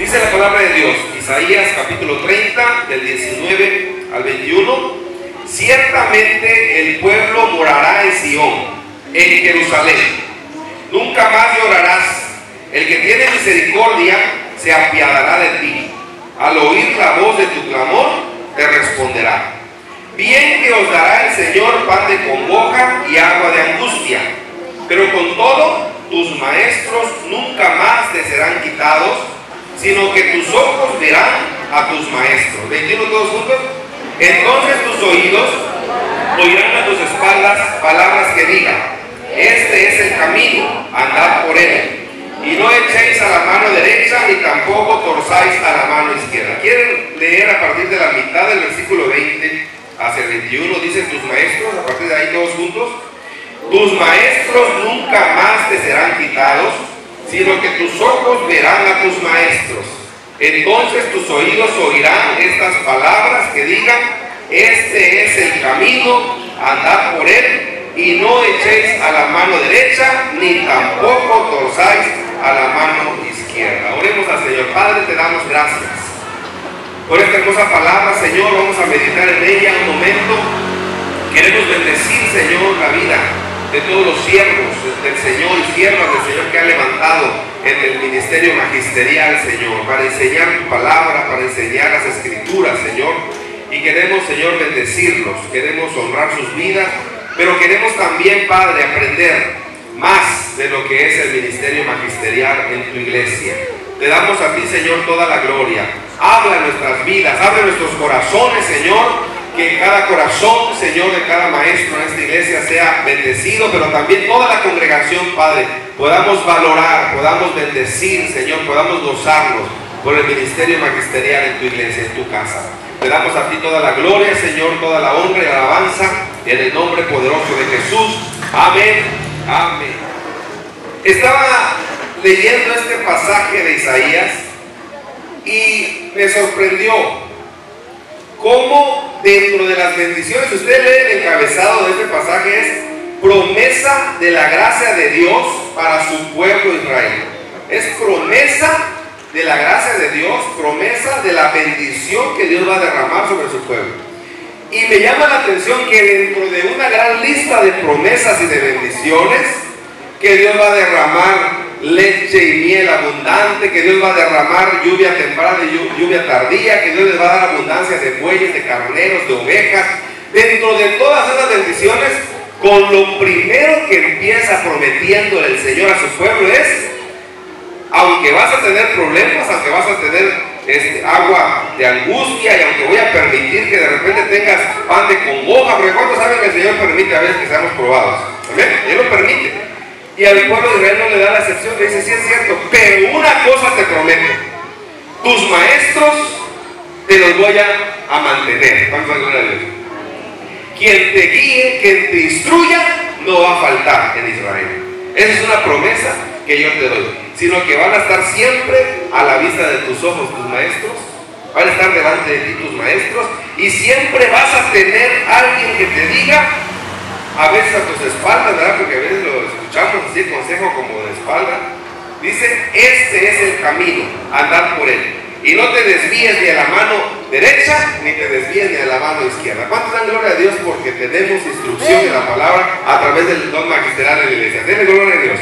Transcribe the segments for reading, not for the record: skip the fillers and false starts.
Dice la palabra de Dios, Isaías capítulo 30, del 19 al 21. Ciertamente el pueblo morará en Sión, en Jerusalén. Nunca más llorarás. El que tiene misericordia se apiadará de ti. Al oír la voz de tu clamor, te responderá. Bien que os dará el Señor pan de congoja y agua de angustia. Pero con todo, tus maestros nunca más te serán quitados, sino que tus ojos verán a tus maestros. 21 todos juntos. Entonces tus oídos oirán a tus espaldas palabras que digan: este es el camino, andad por él. Y no echéis a la mano derecha, ni tampoco torzáis a la mano izquierda. ¿Quieren leer a partir de la mitad del versículo 20 hacia el 21? Dicen tus maestros, a partir de ahí todos juntos. Tus maestros nunca más te serán quitados, sino que tus ojos verán a tus maestros. Entonces tus oídos oirán estas palabras que digan: este es el camino, andad por él, y no echéis a la mano derecha, ni tampoco torzáis a la mano izquierda. Oremos al Señor. Padre, te damos gracias por esta hermosa palabra, Señor. Vamos a meditar en ella un momento. Queremos bendecir, Señor, la vida de todos los siervos del Señor y siervas del Señor que han levantado en el ministerio magisterial, Señor, para enseñar tu palabra, para enseñar las escrituras, Señor. Y queremos, Señor, bendecirlos, queremos honrar sus vidas, pero queremos también, Padre, aprender más de lo que es el ministerio magisterial en tu iglesia. Te damos a ti, Señor, toda la gloria. Habla en nuestras vidas, habla en nuestros corazones, Señor. Que cada corazón, Señor, de cada maestro en esta iglesia sea bendecido, pero también toda la congregación, Padre, podamos valorar, podamos bendecir, Señor, podamos gozarnos por el ministerio magisterial en tu iglesia, en tu casa. Te damos a ti toda la gloria, Señor, toda la honra y la alabanza, en el nombre poderoso de Jesús. Amén. Amén. Estaba leyendo este pasaje de Isaías y me sorprendió cómo dentro de las bendiciones, usted lee el encabezado de este pasaje, es promesa de la gracia de Dios para su pueblo Israel. Es promesa de la gracia de Dios, promesa de la bendición que Dios va a derramar sobre su pueblo. Y me llama la atención que dentro de una gran lista de promesas y de bendiciones, que Dios va a derramar leche y miel abundante, que Dios va a derramar lluvia temprana y lluvia tardía, que Dios les va a dar abundancia de bueyes, de carneros, de ovejas. Dentro de todas esas bendiciones, con lo primero que empieza prometiendo el Señor a su pueblo es: aunque vas a tener problemas, aunque vas a tener agua de angustia, y aunque voy a permitir que de repente tengas pan de congoja, porque ¿cuántos saben que el Señor permite a veces que seamos probados? ¿Amén? Él lo permite. Y al pueblo de Israel no le da la excepción, le dice: sí es cierto, pero una cosa te prometo: tus maestros te los voy a mantener. ¿Cuántos dan gloria a Dios? Quien te guíe, quien te instruya, no va a faltar en Israel. Esa es una promesa que yo te doy. Sino que van a estar siempre a la vista de tus ojos tus maestros, van a estar delante de ti tus maestros, y siempre vas a tener alguien que te diga, a veces a tus espaldas, ¿verdad? Porque a veces lo escuchamos así, consejo como de espalda. Dice: este es el camino, andad por él. Y no te desvíes ni a la mano derecha, ni te desvíes ni a la mano izquierda. ¿Cuántos dan gloria a Dios porque tenemos instrucción de la palabra a través del don magisterial de la iglesia? Denle gloria a Dios.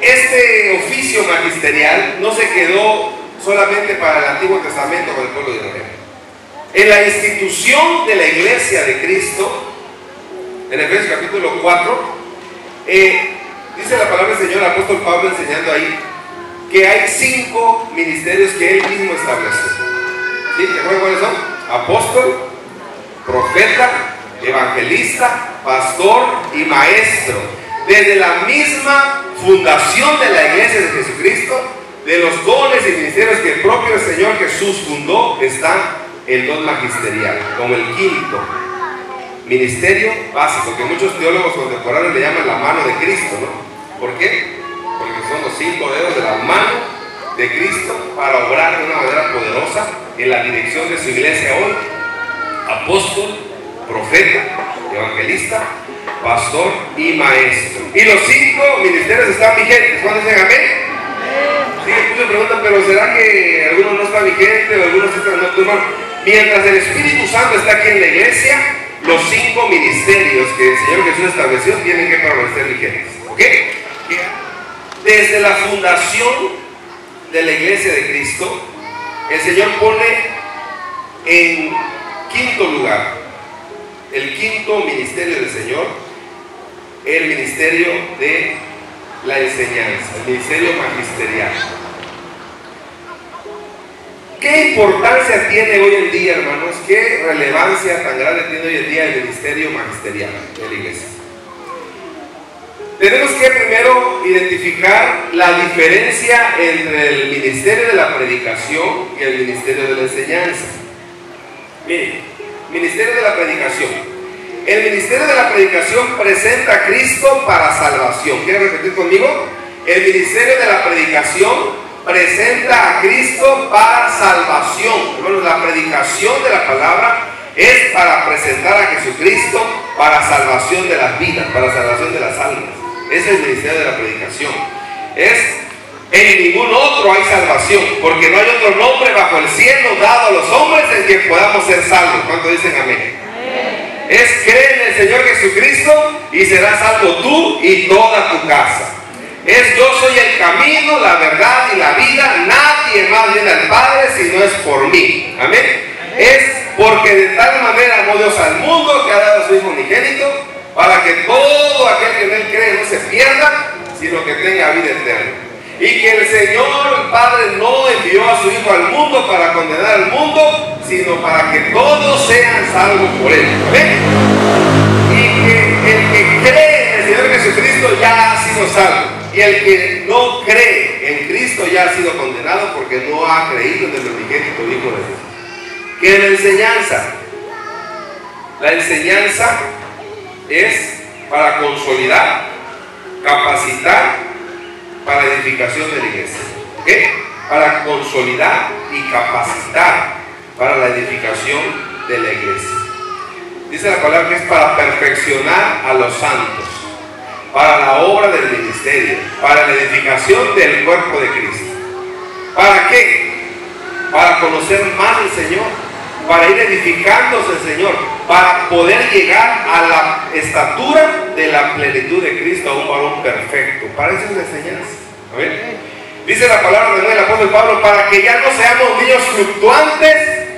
Este oficio magisterial no se quedó solamente para el Antiguo Testamento con el pueblo de Israel. En la institución de la iglesia de Cristo, en Efesios capítulo 4, dice la palabra del Señor, el apóstol Pablo enseñando ahí, que hay 5 ministerios que él mismo estableció. ¿Sí? ¿Te acuerdan cuáles son? Apóstol, profeta, evangelista, pastor y maestro. Desde la misma fundación de la iglesia de Jesucristo, de los dones y ministerios que el propio Señor Jesús fundó, está el don magisterial, como el quinto ministerio básico, que muchos teólogos contemporáneos le llaman la mano de Cristo, ¿no? ¿Por qué? Porque son los 5 dedos de la mano de Cristo para obrar de una manera poderosa en la dirección de su iglesia hoy: apóstol, profeta, evangelista, pastor y maestro. Y los 5 ministerios están vigentes. ¿Cuándo dicen amén? me preguntan, pero ¿será que alguno no está vigente o algunos están no? Hermano, mientras el Espíritu Santo está aquí en la iglesia, los 5 ministerios que el Señor Jesús estableció tienen que permanecer vigentes. ¿Ok? Desde la fundación de la iglesia de Cristo, el Señor pone en quinto lugar, el quinto ministerio del Señor, el ministerio de la enseñanza, el ministerio magisterial. ¿Qué importancia tiene hoy en día, hermanos? ¿Qué relevancia tan grande tiene hoy en día el ministerio magisterial de la iglesia? Tenemos que primero identificar la diferencia entre el ministerio de la predicación y el ministerio de la enseñanza. Miren, ministerio de la predicación. El ministerio de la predicación presenta a Cristo para salvación. ¿Quieren repetir conmigo? El ministerio de la predicación presenta a Cristo para salvación. Hermanos, la predicación de la palabra es para presentar a Jesucristo para salvación de las vidas, para salvación de las almas. Ese es el ministerio de la predicación. En ningún otro hay salvación, porque no hay otro nombre bajo el cielo dado a los hombres en que podamos ser salvos. ¿Cuánto dicen amén? Es creer en el Señor Jesucristo y serás salvo tú y toda tu casa. Yo soy el camino, la verdad y la vida. Nadie más viene al Padre si no es por mí. Amén. Es porque de tal manera amó Dios al mundo que ha dado a su Hijo unigénito, para que todo aquel que en él cree no se pierda, sino que tenga vida eterna. Y que el Señor, el Padre, no envió a su Hijo al mundo para condenar al mundo, sino para que todos sean salvos por él. ¿Amén? Y que el que cree en el Señor Jesucristo ya ha sido salvo. Y el que no cree en Cristo ya ha sido condenado porque no ha creído en el unigénito Hijo de Dios. ¿Qué es la enseñanza? La enseñanza es para consolidar, capacitar, para edificación de la iglesia. ¿Qué? Para consolidar y capacitar para la edificación de la iglesia. Dice la palabra que es para perfeccionar a los santos, para la obra del ministerio, para la edificación del cuerpo de Cristo. ¿Para qué? Para conocer más al Señor, para ir edificándose el Señor, para poder llegar a la estatura de la plenitud de Cristo, a un varón perfecto. Para eso es la enseñanza. ¿Amén? Dice la palabra del apóstol Pablo, para que ya no seamos niños fluctuantes,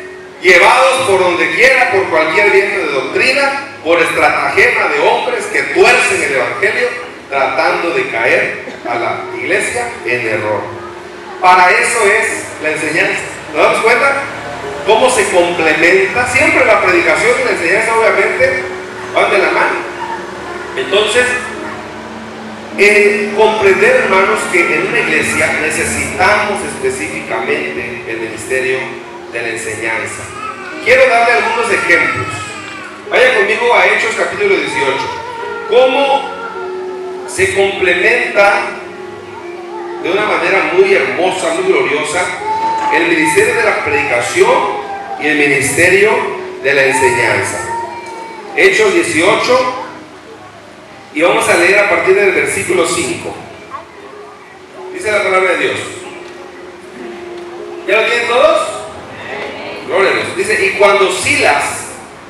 llevados por donde quiera, por cualquier viento de doctrina, por estratagema de hombres que tuercen el evangelio, tratando de caer a la iglesia en error. Para eso es la enseñanza. ¿Nos damos cuenta cómo se complementa? Siempre la predicación y la enseñanza obviamente van de la mano. Entonces, comprender, hermanos, que en una iglesia necesitamos específicamente el ministerio de la enseñanza. Quiero darle algunos ejemplos. Vaya conmigo a Hechos capítulo 18. Cómo se complementa de una manera muy hermosa, muy gloriosa, el ministerio de la predicación y el ministerio de la enseñanza. Hechos 18, y vamos a leer a partir del versículo 5. Dice la palabra de Dios. ¿Ya lo tienen todos? Gloria a Dios. Dice, y cuando Silas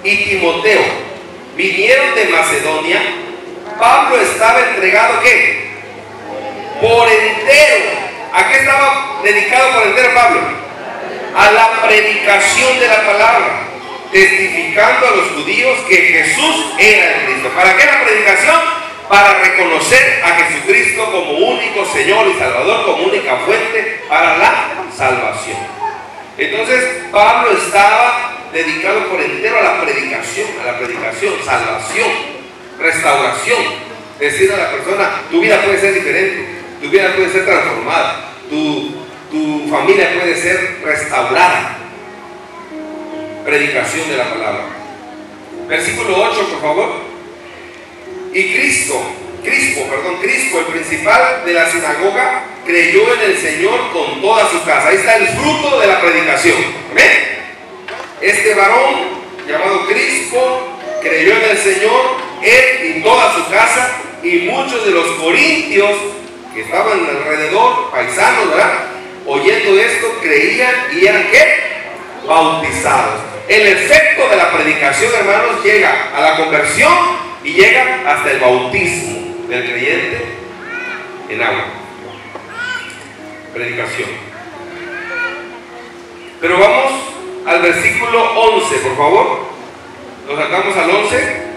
y Timoteo vinieron de Macedonia, Pablo estaba entregado, ¿qué? Por entero. ¿A qué estaba dedicado por entero Pablo? A la predicación de la palabra, testificando a los judíos que Jesús era el Cristo. ¿Para qué la predicación? Para reconocer a Jesucristo como único Señor y Salvador, como única fuente para la salvación. Entonces Pablo estaba dedicado por entero a la predicación, salvación, restauración. Decir a la persona, tu vida puede ser diferente, tu vida puede ser transformada, tu familia puede ser restaurada. Predicación de la palabra. Versículo 8, por favor. Y Crispo, el principal de la sinagoga, creyó en el Señor con toda su casa. Ahí está el fruto de la predicación. ¿Amén? Este varón llamado Crispo creyó en el Señor, él y toda su casa, y muchos de los corintios que estaban alrededor, paisanos, ¿verdad?, oyendo esto, creían y eran ¿qué? Bautizados. El efecto de la predicación, hermanos, llega a la conversión y llega hasta el bautismo del creyente en agua. Predicación. Pero vamos al versículo 11, por favor. Nos sacamos al 11.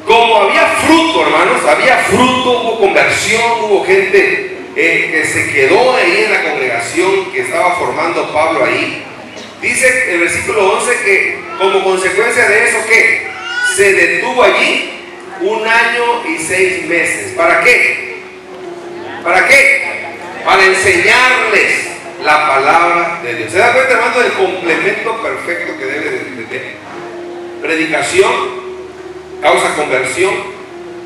Como había fruto, hermanos, había fruto, hubo conversión, hubo gente que se quedó ahí en la congregación que estaba formando Pablo ahí. Dice el versículo 11 que como consecuencia de eso, ¿qué? Se detuvo allí 1 año y 6 meses. ¿Para qué? ¿Para qué? Para enseñarles la palabra de Dios. ¿Se da cuenta, hermano, del complemento perfecto que debe de tener? Predicación causa conversión,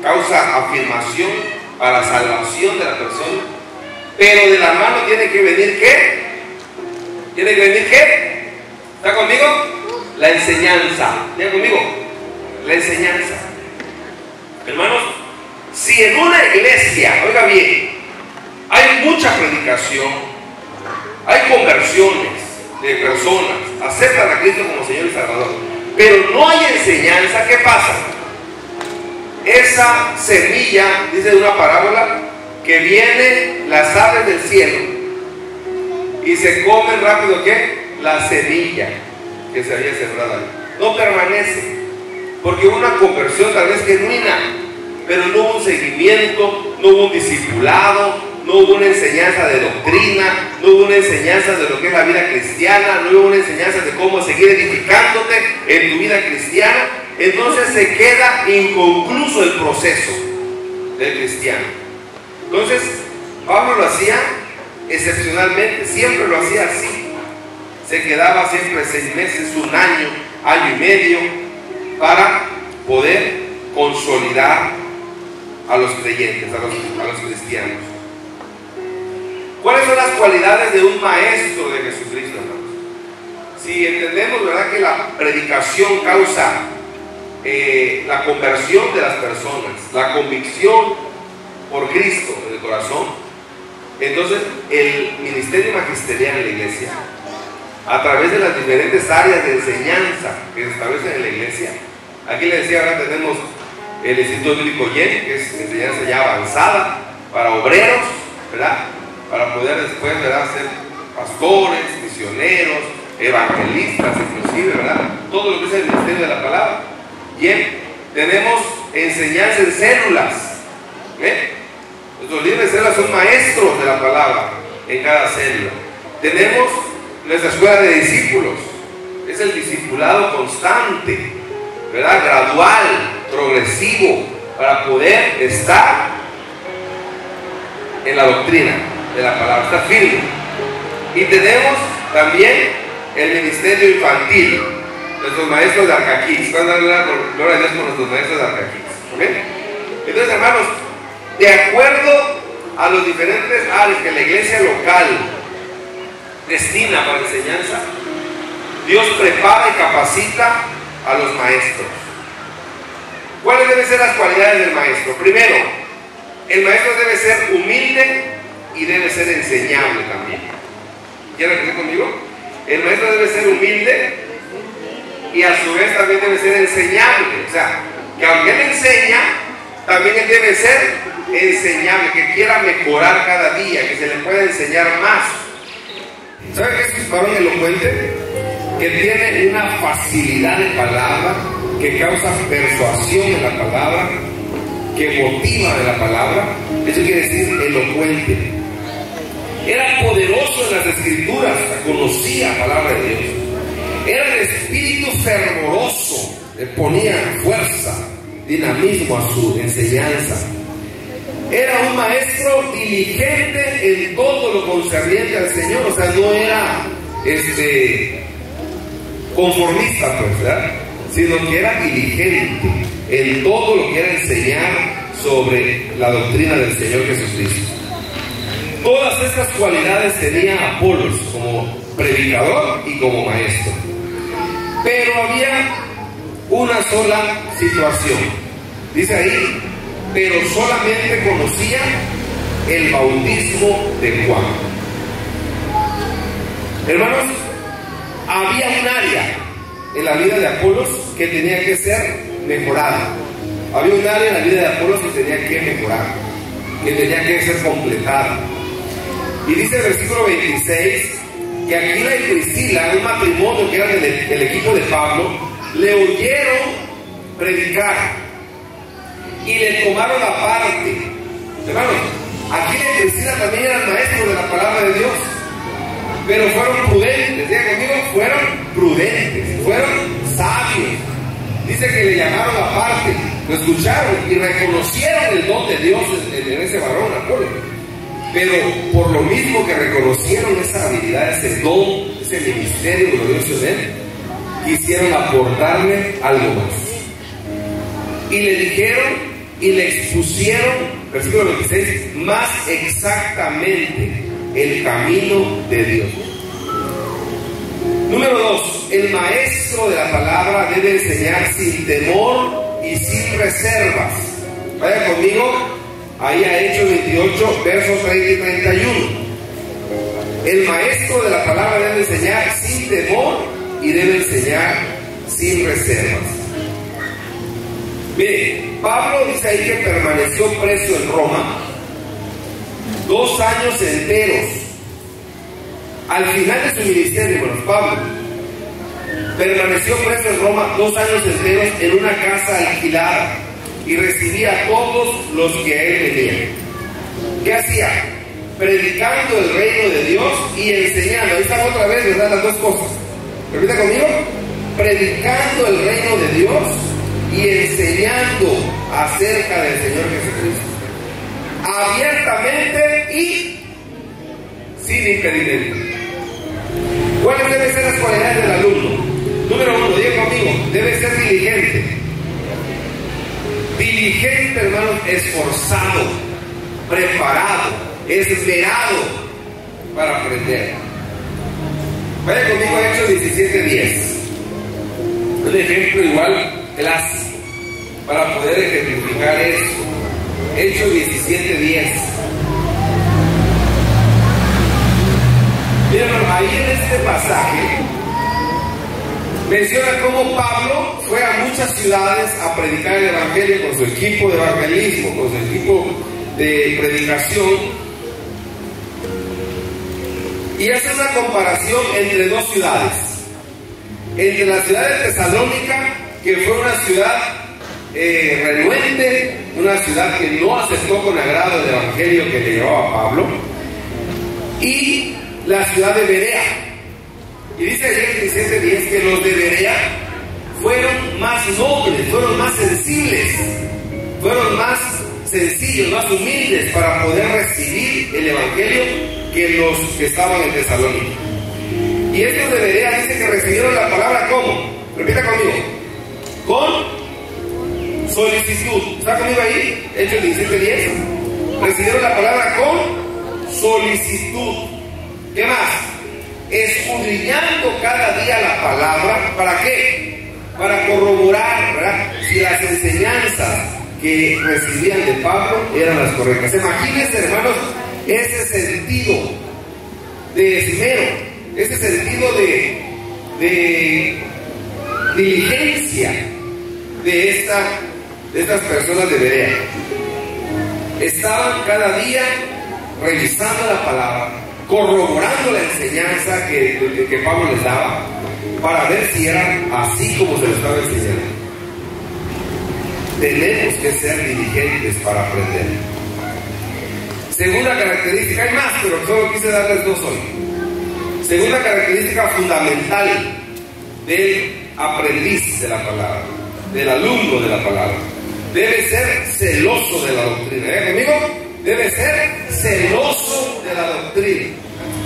causa afirmación para salvación de la persona, pero de la mano tiene que venir ¿qué? ¿Tiene que venir qué? ¿Está conmigo? La enseñanza. ¿Está conmigo? La enseñanza. Hermanos, si en una iglesia, oiga bien, hay mucha predicación, hay conversiones de personas, aceptan a Cristo como Señor y Salvador, pero no hay enseñanza, ¿qué pasa? Esa semilla, dice de una parábola, que vienen las aves del cielo y se comen rápido, ¿qué? La semilla que se había sembrado ahí. No permanece, porque hubo una conversión tal vez genuina, pero no hubo un seguimiento, no hubo un discipulado, no hubo una enseñanza de doctrina, no hubo una enseñanza de lo que es la vida cristiana, no hubo una enseñanza de cómo seguir edificándote en tu vida cristiana. Entonces se queda inconcluso el proceso del cristiano. Entonces Pablo lo hacía excepcionalmente, siempre lo hacía así. Se quedaba siempre 6 meses, 1 año, año y medio, para poder consolidar a los creyentes, a los cristianos. ¿Cuáles son las cualidades de un maestro de Jesucristo, hermanos? Si entendemos, ¿verdad?, que la predicación causa la conversión de las personas, la convicción por Cristo en el corazón, entonces el ministerio magisterial en la iglesia, a través de las diferentes áreas de enseñanza que se establecen en la iglesia, aquí les decía, ahora tenemos el Instituto Bíblico YEN, que es enseñanza ya avanzada para obreros, ¿verdad?, para poder después, ¿verdad?, ser pastores, misioneros, evangelistas, inclusive, ¿verdad?, todo lo que es el ministerio de la palabra. Bien, tenemos enseñanza en células. Nuestros líderes de células son maestros de la palabra en cada célula. Tenemos nuestra escuela de discípulos, es el discipulado constante, ¿verdad?, gradual, progresivo, para poder estar en la doctrina de la palabra, estar firme. Y tenemos también el ministerio infantil, nuestros maestros de Arcaquís. Gloria a Dios por nuestros maestros de Arcaquís. ¿Okay? Entonces, hermanos, de acuerdo a los diferentes áreas que la iglesia local destina para enseñanza, Dios prepara y capacita a los maestros. ¿Cuáles deben ser las cualidades del maestro? Primero, el maestro debe ser humilde y debe ser enseñable también. ¿Quieren creer conmigo? El maestro debe ser humilde y a su vez también debe ser enseñable. O sea, que aunque él enseña, también él debe ser enseñable, que quiera mejorar cada día, que se le pueda enseñar más. ¿Sabe qué es un varón elocuente? Que tiene una facilidad de palabra, que causa persuasión en la palabra, que motiva de la palabra. Eso quiere decir elocuente. Era poderoso en las escrituras, conocía la palabra de Dios. Era el espíritu fervoroso, le ponía fuerza, dinamismo a su enseñanza. Era un maestro diligente en todo lo concerniente al Señor. O sea, no era conformista, pues, ¿verdad?, sino que era diligente en todo lo que era enseñar sobre la doctrina del Señor Jesucristo. Todas estas cualidades tenía Apolos como predicador y como maestro. Pero había una sola situación. Dice ahí, pero solamente conocía el bautismo de Juan. Hermanos, había un área en la vida de Apolos que tenía que ser mejorada. Había un área en la vida de Apolos que tenía que mejorar, que tenía que ser completada. Y dice el versículo 26 que Aquila y Priscila, un matrimonio que era del equipo de Pablo, le oyeron predicar y le tomaron aparte. Hermanos, Aquila y Priscila también eran maestros de la palabra de Dios, pero fueron prudentes. Diga conmigo, fueron prudentes, fueron sabios. Dice que le llamaron aparte, lo escucharon y reconocieron el don de Dios en ese varón, Apolo. Pero por lo mismo que reconocieron esa habilidad, ese don, ese ministerio glorioso de él, quisieron aportarle algo más. Y le dijeron y le expusieron, versículo 26, más exactamente el camino de Dios. Número 2, el maestro de la palabra debe enseñar sin temor y sin reservas. Vaya conmigo ahí a Hechos 28, versos 30 y 31. El maestro de la palabra debe enseñar sin temor y debe enseñar sin reservas. Mire, Pablo dice ahí que permaneció preso en Roma 2 años enteros. Al final de su ministerio, hermanos, Pablo permaneció preso en Roma 2 años enteros en una casa alquilada y recibía a todos los que a él venían. ¿Qué hacía? Predicando el reino de Dios y enseñando. Ahí están otra vez, ¿verdad? Las dos cosas. Repita conmigo. Predicando el reino de Dios y enseñando acerca del Señor Jesucristo. Abiertamente y sin impedimento. ¿Cuáles deben ser las cualidades del alumno? Número 1, diga conmigo, debe ser diligente. Diligente, hermanos, esforzado, preparado, esmerado para aprender. Vaya conmigo a Hechos 17:10. Un ejemplo igual clásico para poder ejemplificar esto. Hechos 17:10. Miren, ahí en este pasaje menciona cómo Pablo fue a muchas ciudades a predicar el evangelio con su equipo de evangelismo, con su equipo de predicación, y hace una comparación entre dos ciudades, entre la ciudad de Tesalónica, que fue una ciudad renuente, una ciudad que no aceptó con agrado el evangelio que le llevaba a Pablo, y la ciudad de Berea. Y dice ahí en 17:10 que los de Berea fueron más nobles, fueron más sensibles, fueron más sencillos, más humildes para poder recibir el evangelio que los que estaban en Tesalónica. Y estos de Berea dicen que recibieron la palabra ¿cómo? Repita conmigo. Con solicitud. ¿Está conmigo ahí? Hechos 17:10. Recibieron la palabra con solicitud. ¿Qué más? Escudriñando cada día la palabra. ¿Para qué? Para corroborar, ¿verdad?, si las enseñanzas que recibían de Pablo eran las correctas. Imagínense, hermanos, ese sentido de esmero, ese sentido de diligencia de estas personas de Berea. Estaban cada día revisando la palabra, corroborando la enseñanza que Pablo les daba, para ver si era así como se les estaba enseñando. Tenemos que ser diligentes para aprender. Segunda característica, hay más, pero solo quise darles dos hoy. Segunda característica fundamental del aprendiz de la palabra, del alumno de la palabra: debe ser celoso de la doctrina. ¿Eh, conmigo? Debe ser celoso de la doctrina.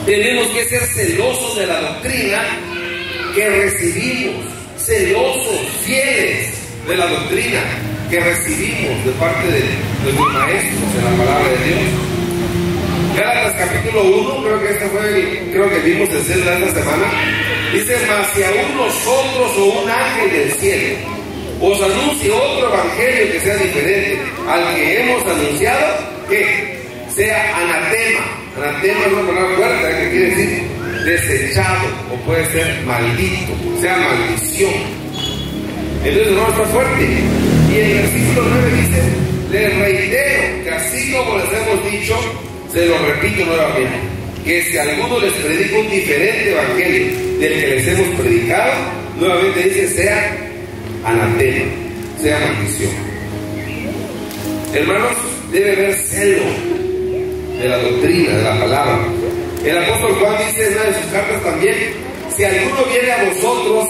Tenemos que ser celosos de la doctrina que recibimos, celosos, fieles de la doctrina que recibimos de parte de nuestros maestros en la palabra de Dios. Gálatas capítulo 1, creo que vimos el celo de esta semana, dice: mas si aún nosotros o un ángel del cielo os anuncie otro evangelio que sea diferente al que hemos anunciado, que sea anatema. Anatema es una palabra fuerte que quiere decir desechado o puede ser maldito, sea maldición. Entonces no está fuerte. Y en el versículo 9 dice: les reitero que así como les hemos dicho, se lo repito nuevamente, que si alguno les predica un diferente evangelio del que les hemos predicado, nuevamente dice, sea anatema, sea maldición. Hermanos, debe haber celo de la doctrina, de la palabra. El apóstol Juan dice en una de sus cartas también: si alguno viene a vosotros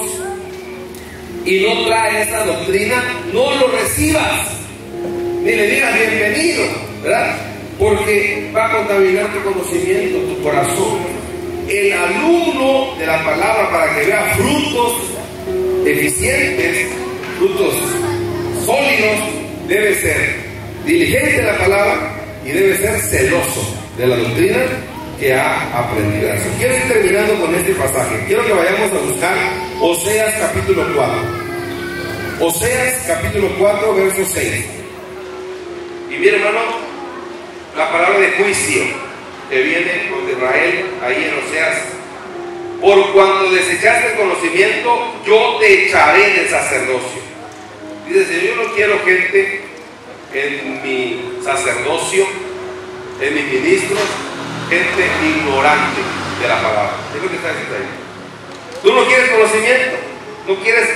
y no trae esta doctrina, no lo recibas, ni le digas bienvenido, ¿verdad? Porque va a contaminar tu conocimiento, tu corazón. El alumno de la palabra, para que vea frutos eficientes, frutos sólidos, debe ser diligente en la palabra y debe ser celoso de la doctrina que ha aprendido. Quiero ir terminando con este pasaje. Quiero que vayamos a buscar Oseas capítulo 4. Oseas capítulo 4, verso 6. Y bien, hermano, la palabra de juicio que viene con Israel ahí en Oseas: por cuando desechaste el conocimiento, yo te echaré del sacerdocio. Dice: Señor, yo no quiero gente en mi sacerdocio, en mis ministros, gente ignorante de la palabra. Es lo que está diciendo ahí. Tú no quieres conocimiento, no quieres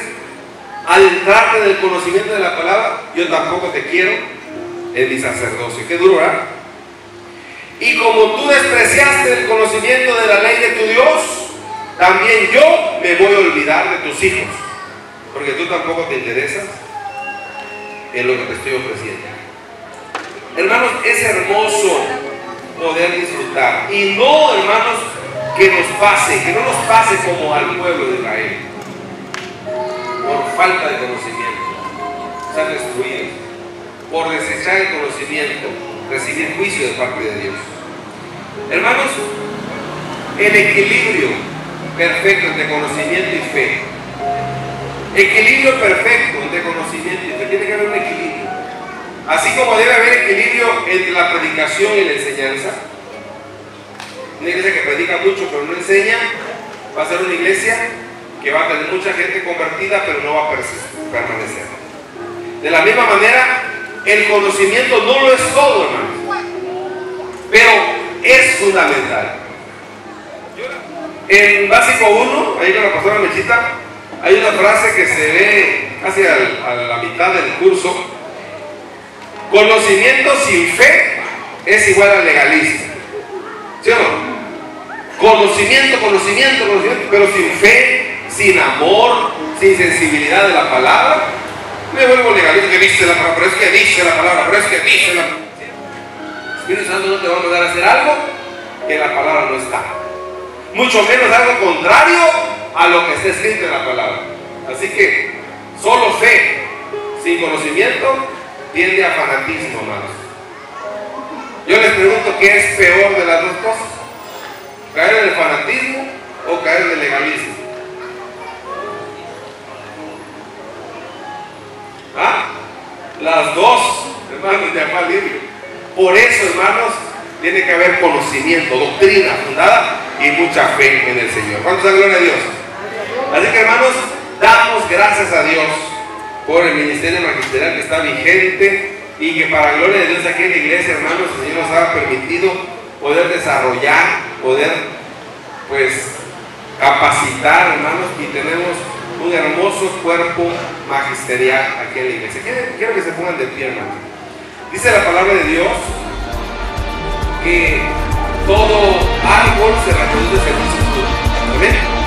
adentrarte en el conocimiento de la palabra, yo tampoco te quiero en mi sacerdocio. Qué duro, ¿verdad? Y como tú despreciaste el conocimiento de la ley de tu Dios, también yo me voy a olvidar de tus hijos, porque tú tampoco te interesas en lo que te estoy ofreciendo. Hermanos, es hermoso poder disfrutar, y no, hermanos, que no nos pase como al pueblo de Israel, por falta de conocimiento, ser destruidos, por desechar el conocimiento, recibir juicio de parte de Dios. Hermanos, el equilibrio perfecto entre conocimiento y fe, equilibrio perfecto entre conocimiento y fe, tiene que haber un equilibrio. Así como debe haber equilibrio entre la predicación y la enseñanza. Una iglesia que predica mucho pero no enseña va a ser una iglesia que va a tener mucha gente convertida pero no va a permanecer. De la misma manera, el conocimiento no lo es todo, hermanos, pero es fundamental. En básico 1, ahí con la pastora Mechita, hay una frase que se ve casi a la mitad del curso: conocimiento sin fe es igual al legalismo. ¿Sí o no? Conocimiento, pero sin fe, sin amor, sin sensibilidad de la palabra, me vuelvo legalista. Que dice la palabra, pero es que dice la palabra, pero es que dice la palabra. El Espíritu Santo no te va a mandar a hacer algo que la palabra no está, mucho menos algo contrario a lo que está escrito en la palabra. Así que solo fe sin conocimiento tiende a fanatismo, hermanos. Yo les pregunto, ¿qué es peor de las dos cosas? ¿Caer en el fanatismo o caer en el legalismo? ¿Ah? Las dos, hermanos, de afán libre. Por eso, hermanos, tiene que haber conocimiento, doctrina fundada y mucha fe en el Señor. ¿Cuántos dan gloria a Dios? Así que, hermanos, damos gracias a Dios por el ministerio magisterial que está vigente y que, para gloria de Dios, aquí en la iglesia, hermanos, el Señor nos ha permitido poder desarrollar, poder pues capacitar, hermanos, y tenemos un hermoso cuerpo magisterial aquí en la iglesia. Quiero que se pongan de pie, hermanos. Dice la palabra de Dios que todo árbol se reproduce según su fruto. ¿Amén?